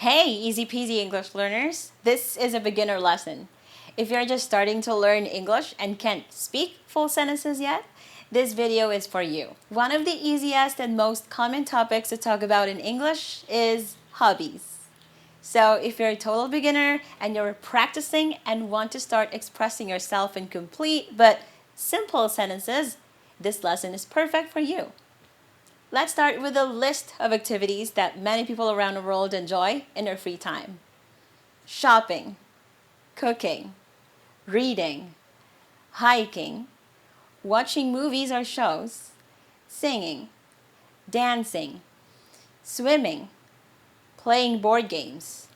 Hey, easy peasy English learners. This is a beginner lesson. If you're just starting to learn English and can't speak full sentences yet, this video is for you. One of the easiest and most common topics to talk about in English is hobbies. So if you're a total beginner and you're practicing and want to start expressing yourself in complete but simple sentences, this lesson is perfect for you. Let's start with a list of activities that many people around the world enjoy in their free time. Shopping, cooking, reading, hiking, watching movies or shows, singing, dancing, swimming, playing board games,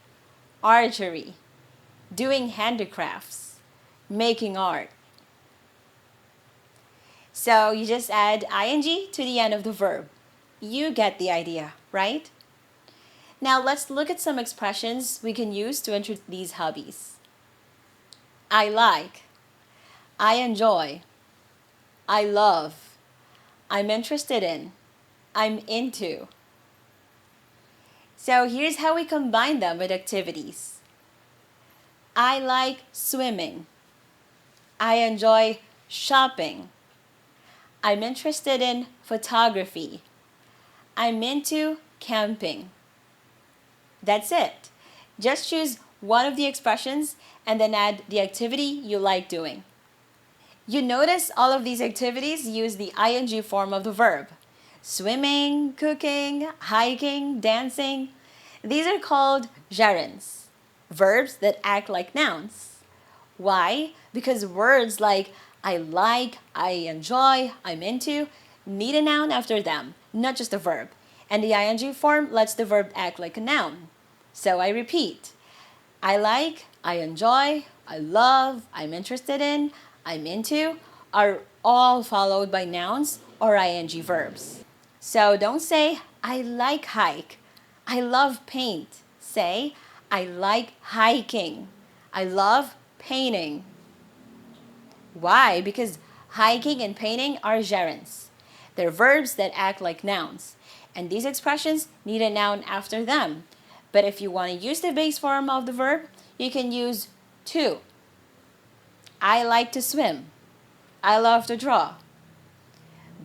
archery, doing handicrafts, making art. So you just add ing to the end of the verb. You get the idea, right? Now let's look at some expressions we can use to introduce these hobbies. I like, I enjoy, I love, I'm interested in, I'm into. So here's how we combine them with activities. I like swimming. I enjoy shopping. I'm interested in photography. I'm into camping. That's it. Just choose one of the expressions and then add the activity you like doing. You notice all of these activities use the ing form of the verb. Swimming, cooking, hiking, dancing. These are called gerunds, verbs that act like nouns. Why? Because words like I like, I enjoy, I'm into need a noun after them, not just a verb. And the ing form lets the verb act like a noun. So I repeat. I like, I enjoy, I love, I'm interested in, I'm into are all followed by nouns or ing verbs. So don't say, I like hike, I love paint. Say, I like hiking, I love painting. Why? Because hiking and painting are gerunds. They're verbs that act like nouns. And these expressions need a noun after them. But if you want to use the base form of the verb, you can use to. I like to swim. I love to draw.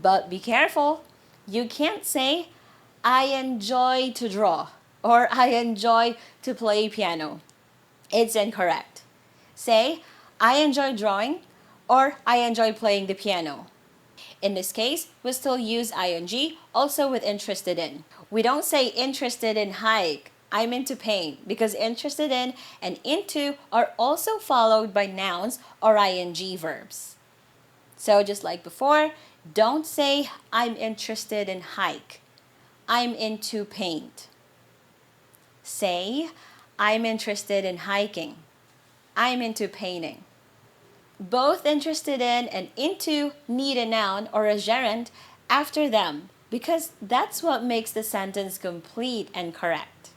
But be careful. You can't say, I enjoy to draw or I enjoy to play piano. It's incorrect. Say, I enjoy drawing or I enjoy playing the piano. In this case, we still use ing, also with interested in. We don't say interested in hike, I'm into paint, because interested in and into are also followed by nouns or ing verbs. So just like before, don't say I'm interested in hike, I'm into paint. Say I'm interested in hiking, I'm into painting. Both interested in and into need a noun or a gerund after them because that's what makes the sentence complete and correct.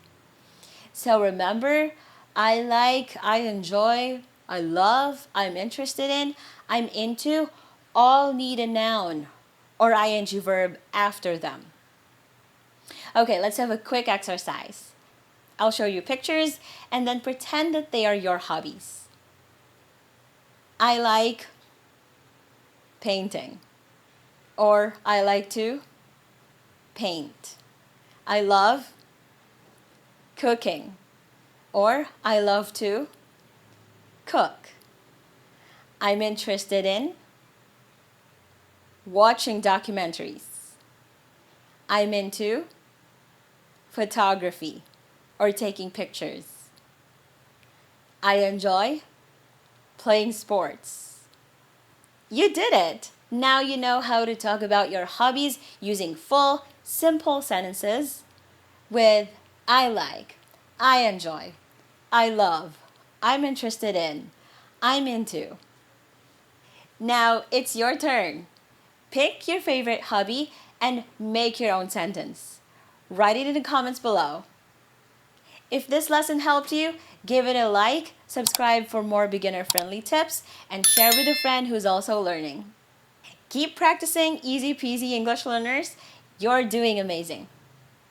So remember, I like, I enjoy, I love, I'm interested in, I'm into all need a noun or ing verb after them. Okay, let's have a quick exercise. I'll show you pictures and then pretend that they are your hobbies. I like painting, or I like to paint. I love cooking, or I love to cook. I'm interested in watching documentaries. I'm into photography or taking pictures. I enjoy playing sports. You did it! Now you know how to talk about your hobbies using full, simple sentences with I like, I enjoy, I love, I'm interested in, I'm into. Now it's your turn. Pick your favorite hobby and make your own sentence. Write it in the comments below. If this lesson helped you, give it a like, subscribe for more beginner-friendly tips, and share with a friend who's also learning. Keep practicing, easy peasy English learners. You're doing amazing.